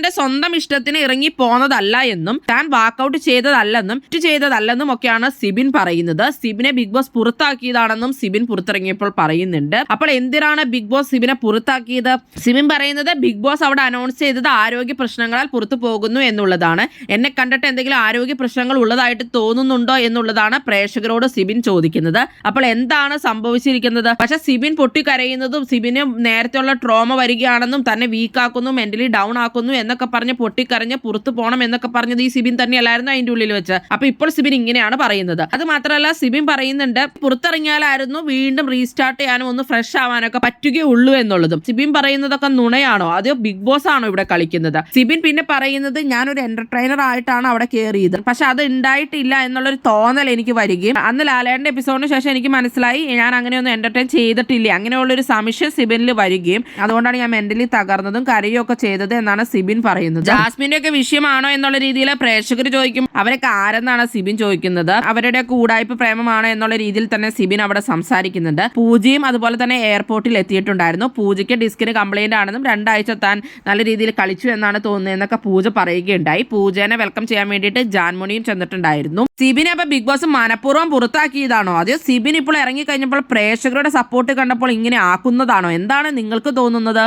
തന്റെ സ്വന്തം ഇഷ്ടത്തിന് ഇറങ്ങി പോന്നതല്ല എന്നും താൻ വാക്കൌട്ട് ചെയ്തതല്ലെന്നും ഒക്കെയാണ് സിബിൻ പറയുന്നത്. സിബിനെ ബിഗ് ബോസ് പുറത്താക്കിയതാണെന്നും സിബിൻ പുറത്തിറങ്ങിയപ്പോൾ പറയുന്നുണ്ട്. അപ്പോൾ എന്തിനാണ് ബിഗ് ബോസ് സിബിനെ പുറത്താക്കിയത്? സിബിൻ പറയുന്നത് ബിഗ് ബോസ് അവിടെ അനൗൺസ് ചെയ്തത് ആരോഗ്യ പ്രശ്നങ്ങളാൽ പുറത്തു പോകുന്നു എന്നുള്ളതാണ്. എന്നെ കണ്ടിട്ട് എന്തെങ്കിലും ആരോഗ്യ പ്രശ്നങ്ങൾ ഉള്ളതായിട്ട് തോന്നുന്നുണ്ടോ എന്നുള്ളതാണ് പ്രേക്ഷകരോട് സിബിൻ ചോദിക്കുന്നത്. അപ്പോൾ എന്താണ് സംഭവിച്ചിരിക്കുന്നത്? പക്ഷെ സിബിൻ പൊട്ടിക്കരയുന്നതും സിബിന് നേരത്തെയുള്ള ട്രോമ വരികയാണെന്നും തന്നെ വീക്കാക്കുന്നു, മെന്റലി ഡൗൺ ആക്കുന്നു എന്നൊക്കെ പറഞ്ഞ് പൊട്ടിക്കരഞ്ഞ് പുറത്തു പോകണം എന്നൊക്കെ പറഞ്ഞത് ഈ സിബിൻ തന്നെയല്ലായിരുന്നു അതിന്റെ ഉള്ളിൽ വെച്ച്. അപ്പൊ ഇപ്പോൾ സിബിൻ ഇങ്ങനെയാണ് പറയുന്നത്. അത് മാത്രമല്ല സിബിൻ പറയുന്നുണ്ട് പുറത്തിറങ്ങിയാലായിരുന്നു വീണ്ടും റീസ്റ്റാർട്ട് ചെയ്യാനും ഒന്ന് ഫ്രഷ് ആവാനൊക്കെ പറ്റുകയുള്ളൂ എന്നുള്ളതും. സിബിൻ പറയുന്നതൊക്കെ നുണയാണോ അതോ ബിഗ് ബോസ് ആണോ ഇവിടെ കളിക്കുന്നത്? സിബിൻ പിന്നെ പറയുന്നത് ഞാനൊരു എന്റർടൈനർ ആയിട്ടാണ് അവിടെ കയറിയത്, പക്ഷെ അത് ഉണ്ടായിട്ടില്ല എന്നുള്ളൊരു തോന്നൽ എനിക്ക് വരികയും അന്ന് ലാലേട്ടന്റെ എപ്പിസോഡിന് ശേഷം എനിക്ക് മനസ്സിലായി ഞാൻ അങ്ങനെയൊന്നും എന്റർടൈൻ ചെയ്തിട്ടില്ല, അങ്ങനെയുള്ളൊരു സംശയം സിബിനിൽ വരികയും അതുകൊണ്ടാണ് ഞാൻ മെന്റലി തകർന്നതും കരയൊക്കെ ചെയ്തത് എന്നാണ് സിബിൻ പറയുന്നത്. ജാസ്മിന്റെ ഒക്കെ വിഷയമാണോ എന്നുള്ള രീതിയിൽ പ്രേക്ഷകർ ചോദിക്കും. അവരൊക്കെ ആരെന്നാണ് സിബിൻ ചോദിക്കുന്നത്. അവരുടെ കൂടായ്പ പ്രേമമാണോ എന്നുള്ള രീതിയിൽ തന്നെ സിബിൻ അവിടെ സംസാരിക്കുന്നുണ്ട്. പൂജയും അതുപോലെ തന്നെ എയർപോർട്ടിൽ എത്തിയിട്ടുണ്ടായിരുന്നു. പൂജയ്ക്ക് ഡിസ്കിന് കംപ്ലൈന്റ് ആണെന്നും 2 ആഴ്ച താൻ നല്ല രീതിയിൽ കളിച്ചു എന്നാണ് തോന്നുന്നത് എന്നൊക്കെ പൂജ പറയുകയുണ്ടായി. പൂജനെ വെൽക്കം ചെയ്യാൻ വേണ്ടിയിട്ട് ജാൻമോണിയും ചെന്നിട്ടുണ്ടായിരുന്നു. സിബിനെ അപ്പൊ ബിഗ് ബോസ് മനഃപൂർവ്വം പുറത്താക്കിയതാണോ അതോ സിബിൻ ഇപ്പോൾ ഇറങ്ങി കഴിഞ്ഞപ്പോൾ പ്രേക്ഷകരുടെ സപ്പോർട്ട് കണ്ടപ്പോൾ ഇങ്ങനെ ആക്കുന്നതാണോ? എന്താണ് നിങ്ങൾക്ക് തോന്നുന്നത്?